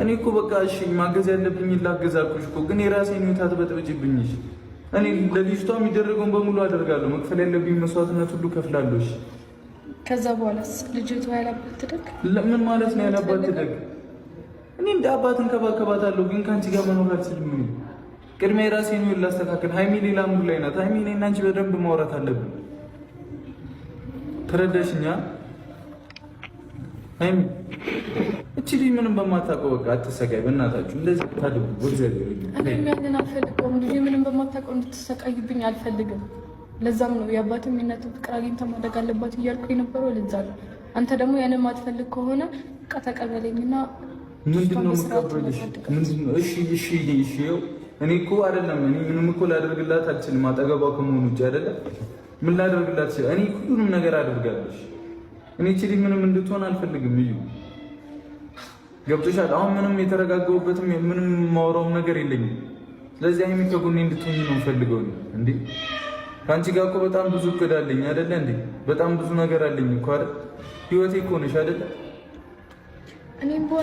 እኔ እኮ በቃ እሺ ማገዝ ያለብኝ ላገዛኩሽ እኮ ግን የራሴን ህይወት አትበጥብጭብኝ። እሺ እኔ ለልጅቷ የሚደረገውን በሙሉ አደርጋለሁ። መክፈል ያለብኝ መስዋዕትነት ሁሉ ከፍላለሁ። እሺ ከዛ በኋላስ ልጅቷ ያላባት ትደግ? ለምን ማለት ነው ያላባት ትደግ? እኔ እንደ አባት እንከባከባታለሁ ግን ካንቺ ጋር መኖር አልችልም። ቅድሚያ የራሴን ህይወት ላስተካክል። ሃይሚ ሌላ ሙሉ ላይ ናት። ሃይሚ እኔና አንቺ በደንብ ማውራት አለብን። ተረዳሽኛ? ሃይሚ እቺ ልጅ ምንም በማታውቀው በቃ አትሰቃይ። በእናታችሁ እንደዚህ ታድጉ። ወልዘልኝ እኔ ያንን አልፈልግም። ልጅ ምንም በማታውቀው እንድትሰቃይብኝ አልፈልግም። ለዛም ነው የአባትም የእናትም ፍቅር አግኝታ ማደግ አለባት እያልኩ የነበረው ለዛ ነው። አንተ ደግሞ ያንን ማትፈልግ ከሆነ በቃ ተቀበለኝና ምንድነው የምትቀበልሽ? ምንድነው? እሺ እኔ እኮ አይደለም እኔ ምንም እኮ ላደርግላት አልችልም። አጠገቧ ከመሆኑ ውጭ አይደለም ምን ላደርግላት ይችላል? እኔ ሁሉንም ነገር አደርጋለሁ። እኔ እቺ ልጅ ምንም እንድትሆን አልፈልግም። እዩ ገብቶሻል? አሁን ምንም የተረጋጋሁበትም ምንም የማወራው ነገር የለኝም። ስለዚህ አይሚ ከጎኔ እንድትሆኝ ነው የምፈልገው እንዴ። ከአንቺ ጋር እኮ በጣም ብዙ እቅድ አለኝ አይደለ እንዴ? በጣም ብዙ ነገር አለኝ እኮ አይደል? ህይወቴ እኮ ነሽ አይደለ?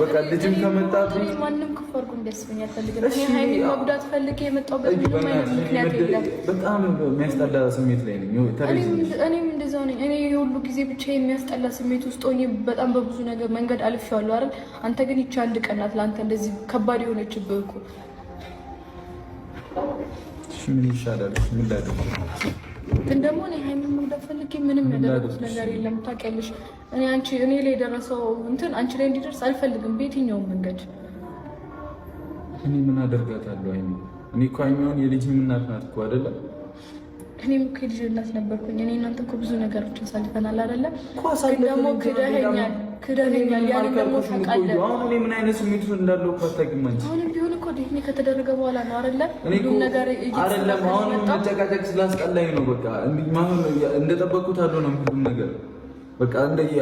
በቃ ልጅም ከመጣብኝ ማንም ክፉ አድርጎ እንዲያስበኝ አልፈልግም። እኔ ሃይሚ መጉዳት ፈልጌ የመጣሁበት ምንም አይነት ምክንያት የለም። በጣም የሚያስጠላ ስሜት ላይ ነኝ። እኔም እንደዛው ነኝ። እኔ የሁሉ ጊዜ ብቻ የሚያስጠላ ስሜት ውስጥ ሆኜ በጣም በብዙ ነገር መንገድ አልፌዋለሁ አይደል? አንተ ግን ይቺ አንድ ቀን ናት ለአንተ እንደዚህ ከባድ የሆነችብህ እኮ። ምን ይሻላል? ምን ላድርግ? ግን ደግሞ እኔ ሃይሚን መጉዳት ፈልጌ ምንም ያደረኩት ነገር የለም። ታውቂያለሽ፣ እኔ ላይ የደረሰው እንትን አንቺ ላይ እንዲደርስ አልፈልግም በየትኛውም መንገድ። እኔ ምን አደርጋታለሁ? ሃይሚ እኔ እኮ ሃይሚውን የልጅ እናት ናት እኮ አይደለም? እኔም እኮ የልጅ እናት ነበርኩኝ። እኔ እናንተ እኮ ብዙ ነገሮችን አሳልፈናል አይደለ? ግን ደግሞ ክደኸኛል። ያንን ደግሞ ታውቃለህ። አሁን እኔ ምን አይነት ስሜት እንዳለው እኮ አታውቂም አንቺ። አሁንም ቢሆን እኮ ዲኒ ከተደረገ በኋላ ነው አይደለ? ሁሉም ነገር አይደለም። አሁን መጨቃጨቅ ስላስጠላኝ ነው። በቃ እንደጠበቅኩት አልሆነም ሁሉም ነገር። በቃ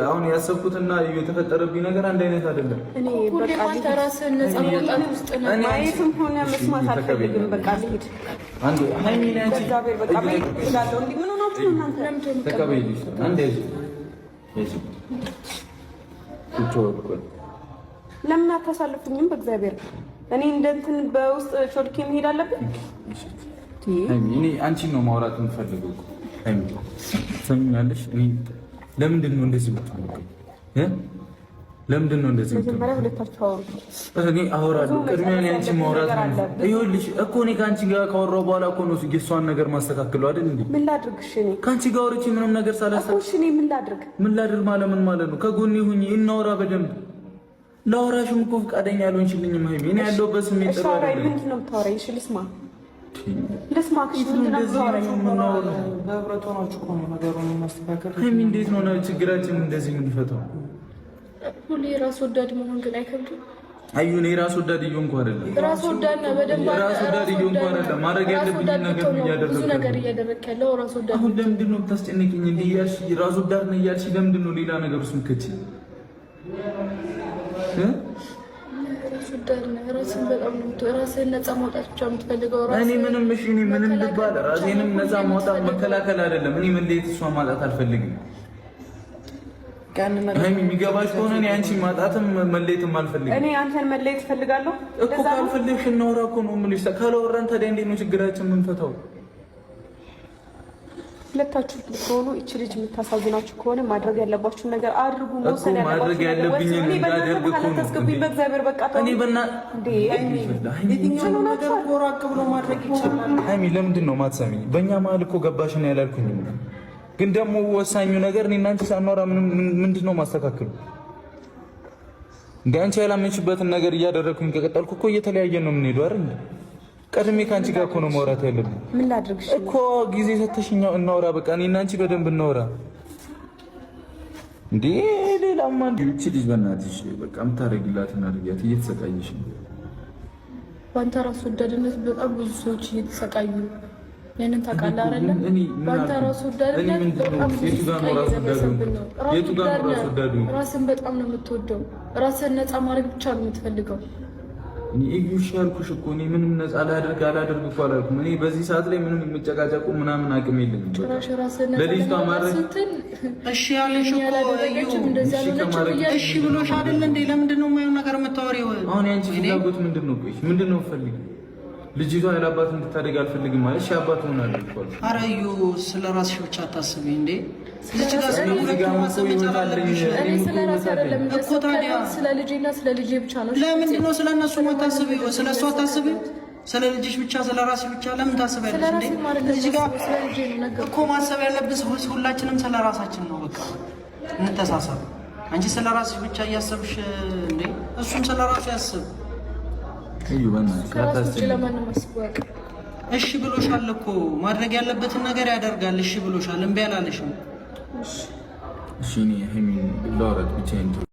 አሁን ያሰብኩትና የተፈጠረብኝ ነገር አንድ አይነት አይደለም። እኔ በቃ አንተ ራስህን ነፃ ማውጣት ውስጥ ነው ማየትም ሆነ መስማት አልፈልግም። በቃ ልሂድ። አንዴ ሃይሚ ነኝ አንቺ እግዚአብሔር በቃ ቤት ይላል። እንዴ ምን ሆናችሁ እናንተ? ለምን ተቀበይልሽ? አንዴ ለምን አታሳልፉኝም? በእግዚአብሔር እኔ እንደንትን በውስጥ ሾልኬ መሄድ አለብን። እኔ አንቺን ነው ማውራት የምፈልገው። ሃይሚ ትሰሚኛለሽ? እኔ ለምንድን ነው እንደዚህ የምትሆነው? ለምንድን ነው እንደዚህ የምትሆነው? መጀመሪያ ሁለታችሁ አውሩ። እኔ አወራለሁ። ቅድሚያ እኔ አንቺን ማውራት ነው። ይኸውልሽ እኮ እኔ ከአንቺ ጋር ካወራሁ በኋላ እኮ ነው የእሷን ነገር ማስተካከለው አይደል እንዴ? ምን ላድርግ? እሺ እኔ ከአንቺ ጋር አውርቼ ምንም ነገር ሳላስተካክል እሺ እኔ ምን ላድርግ? ምን ላድርግ ማለት ምን ማለት ነው? ከጎኔ ሁኚ፣ እናውራ በደንብ። ላወራሽም እኮ ፈቃደኛ አልሆንሽልኝም ሃይሚ። እኔ ያለሁበት ስሜት ጥሩ አይደለም። ምንድን ነው የምታወራኝ? እሺ ልስማ በህብረት ሆናችሁ እኮ ነው ነገሩን ማስተካከል። ሃይሚ እንዴት ነው ችግራችን እንደዚህ የምንፈታው? ሁሌ ራስ ወዳድ መሆን ግን አይከብድም? አዩ እኔ ራስ ወዳድ እየሆንኩ አይደለም። ራስ ወዳድ ነው በደንብ ራስ ወዳድ እየሆንኩ አይደለም። ማድረግ ያለብኝ ነገር ብዙ ነገር እያደረክ ያለው ራስ ወዳድ። አሁን ለምንድን ነው የምታስጨንቅኝ? እንዲህ እያልሽ ራስ ወዳድ ነው እያልሽ ለምንድን ነው ሌላ ነገር ውስጥ የምትከቺ? ራስን በጣም ነው ራስህን ነፃ ማውጣት ብቻ የምትፈልገው። እኔ ምንም እሺ እኔ ምንም ልባል ራሴንም ነፃ ማውጣት መከላከል አይደለም። እኔ መለየት እሷን ማጣት አልፈልግም። ሃይሚ የሚገባሽ ከሆነ እኔ አንቺን ማጣትም መለየትም አልፈልግም። እኔ አንተን መለየት እፈልጋለሁ እኮ። ካልፈለግሽ እናውራ እኮ ነው የምልሽ። ካላወራን ታዲያ እንዴት ነው ችግራችን የምንፈታው? ሁለታችሁ ከሆኑ እቺ ልጅ የምታሳዝናችሁ ከሆነ ማድረግ ያለባችሁን ነገር አድርጉ። መውሰድ ማድረግ ያለብኝ እንዳደርግ እኮ ነው። ተስከብኝ በእግዚአብሔር በቃ ተው። እኔ የትኛው ነገር ወራቅ ብሎ ማድረግ ይቻላል። ሃይሚ ለምንድን ነው ማትሰሚኝ? በእኛ መሀል እኮ ገባሽን ያላልኩኝም፣ ግን ደግሞ ወሳኙ ነገር እኔ እና አንቺ ሳናወራ ምንድን ነው ማስተካከሉ? እንደ አንቺ ያላመንሽበትን ነገር እያደረግኩኝ ከቀጠልኩ እኮ እየተለያየን ነው የምንሄደው አይደል? ቀድሜ ከአንቺ ጋር እኮ ነው ማውራት ያለብን። ምን ላድርግሽ እኮ ጊዜ ሰተሽኛው እናውራ። በቃ እኔና አንቺ በደንብ እናውራ። እንዴ ሌላማ እቺ ልጅ በእናትሽ በቃ የምታደርጊላትን አድርጊያት። እየተሰቃየሽ ነው። በአንተ ራስ ወዳድነት በጣም ብዙ ሰዎች እየተሰቃዩ ነው። ያንን ታውቃለህ አይደለ? በአንተ ራስ ወዳድነት በጣም ብዙ የቱ ጋር ነው ራስ ወዳዱ? ራስን በጣም ነው የምትወደው። ራስን ነፃ ማድረግ ብቻ ነው የምትፈልገው። እኔ እዩሽ ያልኩሽ እኮ እኔ ምንም ነፃ አላደርግ እኮ አላልኩም። እኔ በዚህ ሰዓት ላይ ምንም የምጨቃጨቁ ምናምን አቅም የለኝም። ለልጅቷ ማድረግ እሺ ያለሽ እኮ እሺ ብሎሽ አይደል እንዴ? ለምንድን ነው የማይሆን ነገር የምታወሪው? አሁን ያንቺ ፍላጎት ምንድነው? ቆይ ምንድነው ፈልጊ? ልጅቷ ያለ አባት እንድታደግ አልፈልግም ማለት እሺ፣ አባት ሆናለች እኮ። ኧረ እዩ ስለራስሽ ብቻ አታስቢ እንዴ። ልጅ ጋር ስለሁለቱ ማሰብ ይቻላልሽ። እኔ ስለራሴ አይደለም እኮ ታዲያ ስለ ልጄና ስለ ልጄ ብቻ ነው። ለምንድን ነው ስለነሱ የማታስቢው? ስለሷ አታስቢው? ስለ ልጅሽ ብቻ ስለ ራስሽ ብቻ ለምን ታስቢያለሽ እንዴ? ልጅ ጋር እኮ ማሰብ ያለብን ሁላችንም ስለ ራሳችን ነው። በቃ እንተሳሰብ። አንቺ ስለ ራስሽ ብቻ እያሰብሽ እንዴ፣ እሱም ስለ ራሱ ያስብ። እዩ በእናትሽ ለማንም አስበው። እሺ ብሎሻል እኮ ማድረግ ያለበትን ነገር ያደርጋል። እሺ ብሎሻል፣ እምቢ አላለሽም። እሺ እኔ ሀይሚን ላውራት ብቻዬን